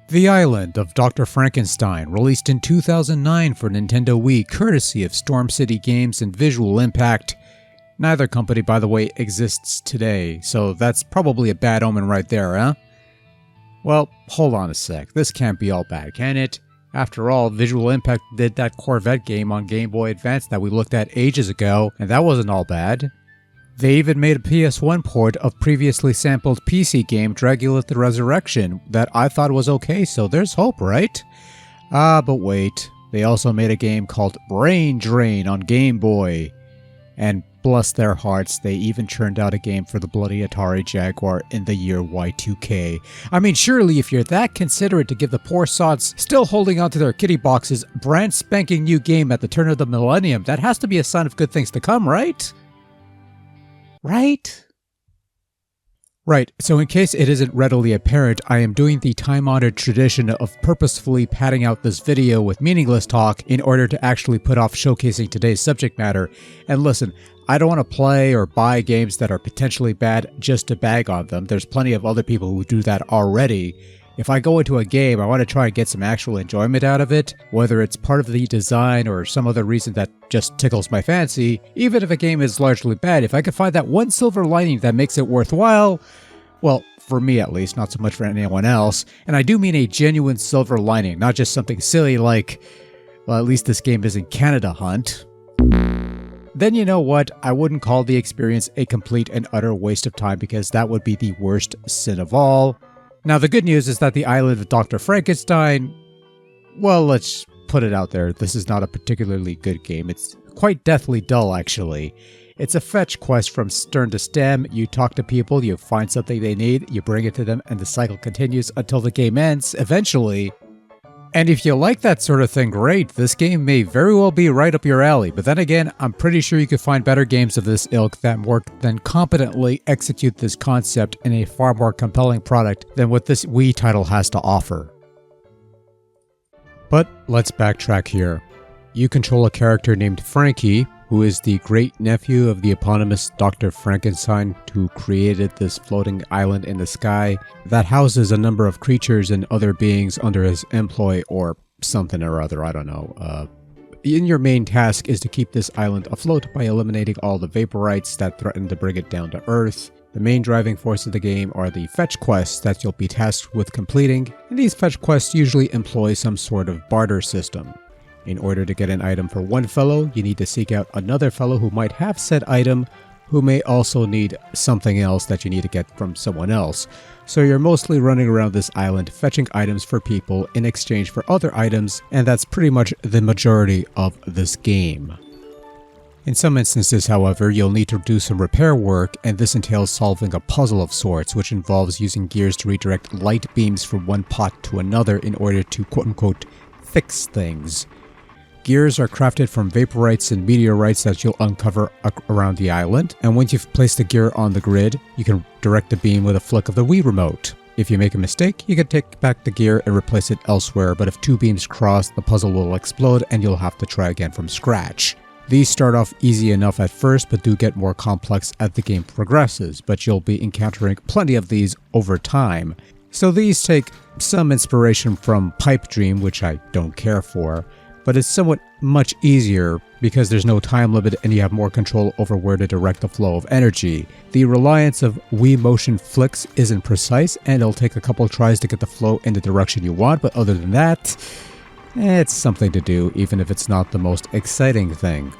The Island of Dr. Frankenstein, released in 2009 for Nintendo Wii, courtesy of Storm City Games and Visual Impact. Neither company, by the way, exists today, so that's probably a bad omen right there, huh? Well, hold on a sec, this can't be all bad, can it? After all, Visual Impact did that Corvette game on Game Boy Advance that we looked at ages ago, and that wasn't all bad. They even made a PS1 port of previously sampled PC game Dragula the Resurrection that I thought was okay, so there's hope, right? But wait. They also made a game called Brain Drain on Game Boy. And bless their hearts, they even churned out a game for the bloody Atari Jaguar in the year Y2K. I mean, surely if you're that considerate to give the poor sods still holding onto their kitty boxes brand spanking new game at the turn of the millennium, that has to be a sign of good things to come, right? Right, so in case it isn't readily apparent, I am doing the time-honored tradition of purposefully padding out this video with meaningless talk in order to actually put off showcasing today's subject matter. And listen, I don't want to play or buy games that are potentially bad just to bag on them. There's plenty of other people who do that already. If I go into a game, I want to try and get some actual enjoyment out of it, whether it's part of the design or some other reason that just tickles my fancy. Even if a game is largely bad, if I can find that one silver lining that makes it worthwhile, well, for me at least, not so much for anyone else, and I do mean a genuine silver lining, not just something silly like, well, at least this game isn't Canada Hunt, then you know what, I wouldn't call the experience a complete and utter waste of time because that would be the worst sin of all. Now, the good news is that the Island of Dr. Frankenstein, well, let's put it out there, this is not a particularly good game. It's quite deathly dull, actually. It's a fetch quest from stern to stem. You talk to people, you find something they need, you bring it to them, and the cycle continues until the game ends, eventually. And if you like that sort of thing, great, this game may very well be right up your alley, but then again, I'm pretty sure you could find better games of this ilk that more than competently execute this concept in a far more compelling product than what this Wii title has to offer. But let's backtrack here. You control a character named Frankie, who is the great-nephew of the eponymous Dr. Frankenstein, who created this floating island in the sky that houses a number of creatures and other beings under his employ or something or other, I don't know. And your main task is to keep this island afloat by eliminating all the vaporites that threaten to bring it down to Earth. The main driving force of the game are the fetch quests that you'll be tasked with completing, and these fetch quests usually employ some sort of barter system. In order to get an item for one fellow, you need to seek out another fellow who might have said item, who may also need something else that you need to get from someone else. So you're mostly running around this island fetching items for people in exchange for other items, and that's pretty much the majority of this game. In some instances, however, you'll need to do some repair work, and this entails solving a puzzle of sorts, which involves using gears to redirect light beams from one pot to another in order to quote-unquote fix things. Gears are crafted from vaporites and meteorites that you'll uncover around the island, and once you've placed the gear on the grid, you can direct the beam with a flick of the Wii remote. If you make a mistake, you can take back the gear and replace it elsewhere, but if two beams cross, the puzzle will explode and you'll have to try again from scratch. These start off easy enough at first, but do get more complex as the game progresses, but you'll be encountering plenty of these over time. So these take some inspiration from Pipe Dream, which I don't care for, but it's somewhat much easier because there's no time limit and you have more control over where to direct the flow of energy. The reliance of Wii motion flicks isn't precise and it'll take a couple tries to get the flow in the direction you want, but other than that, it's something to do even if it's not the most exciting thing.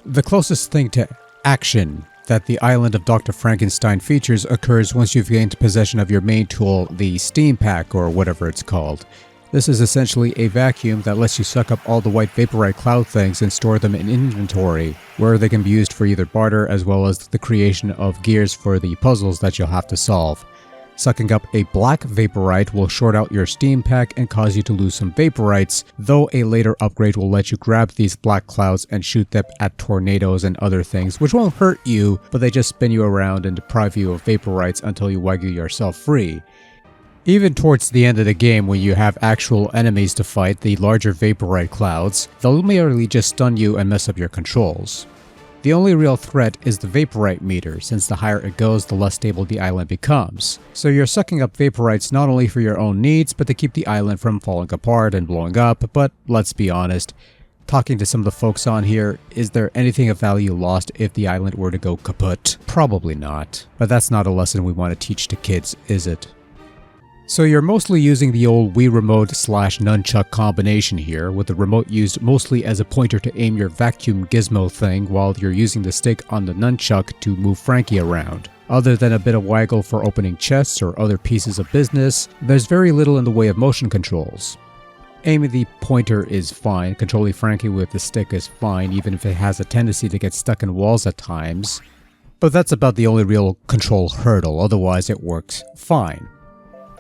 The closest thing to action that the Island of Dr. Frankenstein features occurs once you've gained possession of your main tool, the Steam Pack or whatever it's called. This is essentially a vacuum that lets you suck up all the white vaporite cloud things and store them in inventory, where they can be used for either barter as well as the creation of gears for the puzzles that you'll have to solve. Sucking up a black vaporite will short out your Steam Pack and cause you to lose some vaporites, though a later upgrade will let you grab these black clouds and shoot them at tornadoes and other things, which won't hurt you, but they just spin you around and deprive you of vaporites until you waggle yourself free. Even towards the end of the game, when you have actual enemies to fight, the larger vaporite clouds, they'll merely just stun you and mess up your controls. The only real threat is the vaporite meter, since the higher it goes, the less stable the island becomes. So you're sucking up vaporites not only for your own needs, but to keep the island from falling apart and blowing up. But let's be honest, talking to some of the folks on here, is there anything of value lost if the island were to go kaput? Probably not. But that's not a lesson we want to teach to kids, is it? So you're mostly using the old Wii Remote / nunchuck combination here, with the remote used mostly as a pointer to aim your vacuum gizmo thing while you're using the stick on the nunchuck to move Frankie around. Other than a bit of waggle for opening chests or other pieces of business, there's very little in the way of motion controls. Aiming the pointer is fine, controlling Frankie with the stick is fine, even if it has a tendency to get stuck in walls at times. But that's about the only real control hurdle, otherwise it works fine.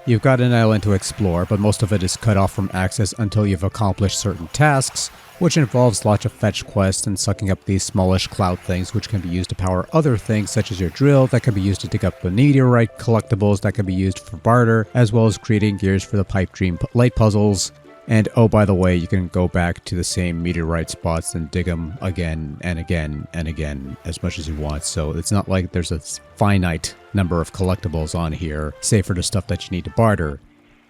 You've got an island to explore, but most of it is cut off from access until you've accomplished certain tasks, which involves lots of fetch quests and sucking up these smallish cloud things which can be used to power other things such as your drill that can be used to dig up the meteorite collectibles that can be used for barter, as well as creating gears for the pipe dream light puzzles. And oh, by the way, you can go back to the same meteorite spots and dig them again and again and again as much as you want. So it's not like there's a finite number of collectibles on here, save for the stuff that you need to barter.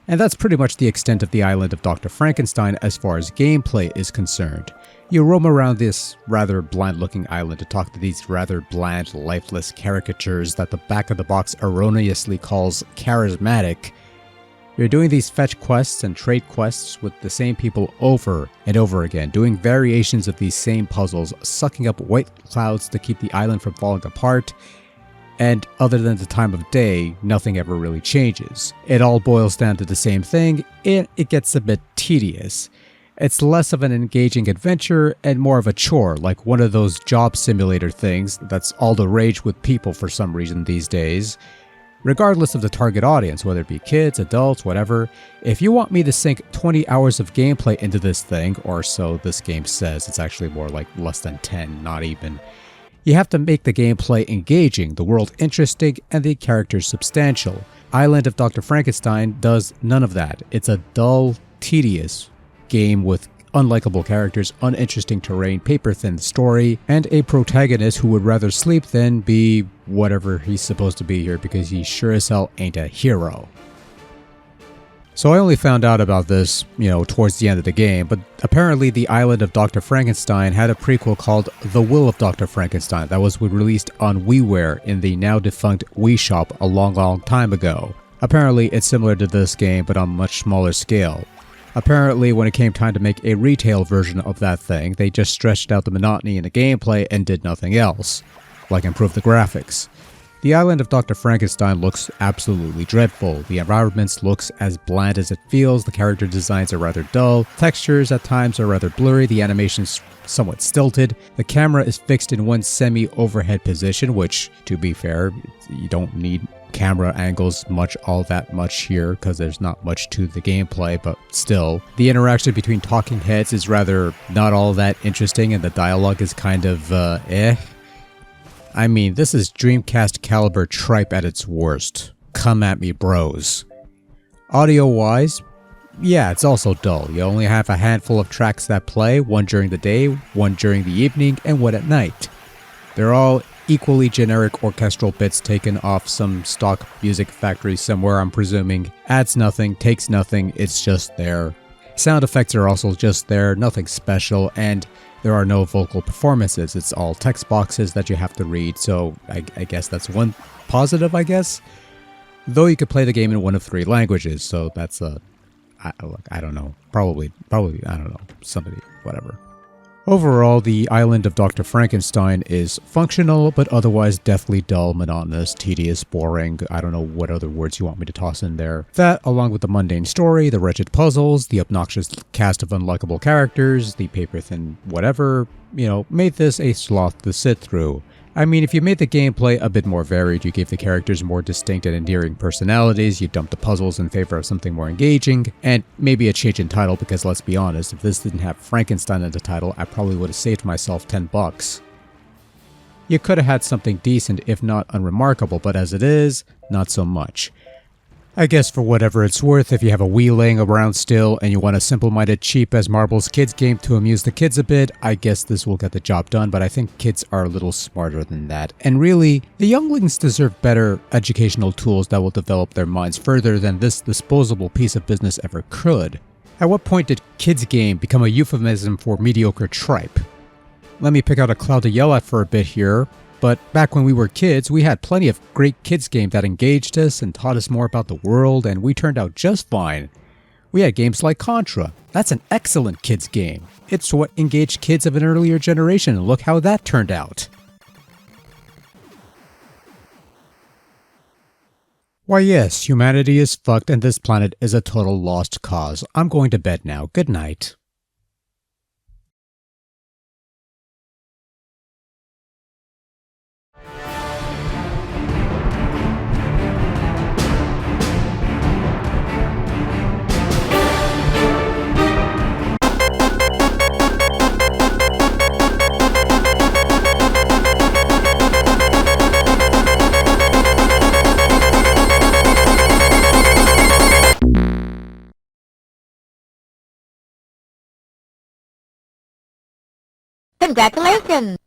And that's pretty much the extent of the island of Dr. Frankenstein as far as gameplay is concerned. You roam around this rather bland-looking island to talk to these rather bland, lifeless caricatures that the back of the box erroneously calls charismatic. You're doing these fetch quests and trade quests with the same people over and over again, doing variations of these same puzzles, sucking up white clouds to keep the island from falling apart, and other than the time of day, nothing ever really changes. It all boils down to the same thing, and it gets a bit tedious. It's less of an engaging adventure and more of a chore, like one of those job simulator things that's all the rage with people for some reason these days. Regardless of the target audience, whether it be kids, adults, whatever, if you want me to sink 20 hours of gameplay into this thing, or so this game says, it's actually more like less than 10, not even, you have to make the gameplay engaging, the world interesting, and the characters substantial. Island of Dr. Frankenstein does none of that. It's a dull, tedious game with unlikable characters, uninteresting terrain, paper-thin story, and a protagonist who would rather sleep than be whatever he's supposed to be here because he sure as hell ain't a hero. So I only found out about this, towards the end of the game, but apparently the Island of Dr. Frankenstein had a prequel called The Will of Dr. Frankenstein that was released on WiiWare in the now defunct Wii Shop a long time ago. Apparently it's similar to this game but on a much smaller scale. Apparently, when it came time to make a retail version of that thing, they just stretched out the monotony in the gameplay and did nothing else, like improve the graphics. The island of Dr. Frankenstein looks absolutely dreadful. The environments looks as bland as it feels, the character designs are rather dull, textures at times are rather blurry, the animation's somewhat stilted, the camera is fixed in one semi-overhead position, which, to be fair, you don't need camera angles all that much here because there's not much to the gameplay, but still. The interaction between talking heads is rather not all that interesting and the dialogue is kind of, I mean, this is Dreamcast caliber tripe at its worst. Come at me, bros. Audio-wise, yeah, it's also dull. You only have a handful of tracks that play, one during the day, one during the evening, and one at night. They're all equally generic orchestral bits taken off some stock music factory somewhere, I'm presuming. Adds nothing, takes nothing, it's just there. Sound effects are also just there, nothing special, and there are no vocal performances. It's all text boxes that you have to read, so I guess that's one positive, I guess. Though you could play the game in one of 3 languages, so that's I don't know. Probably, I don't know. Somebody, whatever. Overall, the Island of Dr. Frankenstein is functional, but otherwise deathly dull, monotonous, tedious, boring. I don't know what other words you want me to toss in there. That, along with the mundane story, the wretched puzzles, the obnoxious cast of unlikable characters, the paper-thin whatever, made this a sloth to sit through. I mean, if you made the gameplay a bit more varied, you gave the characters more distinct and endearing personalities, you dumped the puzzles in favor of something more engaging, and maybe a change in title because let's be honest, if this didn't have Frankenstein in the title, I probably would have saved myself $10. You could have had something decent if not unremarkable, but as it is, not so much. I guess for whatever it's worth, if you have a Wii laying around still and you want a simple-minded cheap as marbles kids game to amuse the kids a bit, I guess this will get the job done, but I think kids are a little smarter than that. And really, the younglings deserve better educational tools that will develop their minds further than this disposable piece of business ever could. At what point did kids game become a euphemism for mediocre tripe? Let me pick out a cloud to yell at for a bit here. But back when we were kids, we had plenty of great kids games that engaged us and taught us more about the world, and we turned out just fine. We had games like Contra. That's an excellent kids game. It's what engaged kids of an earlier generation, and look how that turned out. Why yes, humanity is fucked and this planet is a total lost cause. I'm going to bed now. Good night. Congratulations!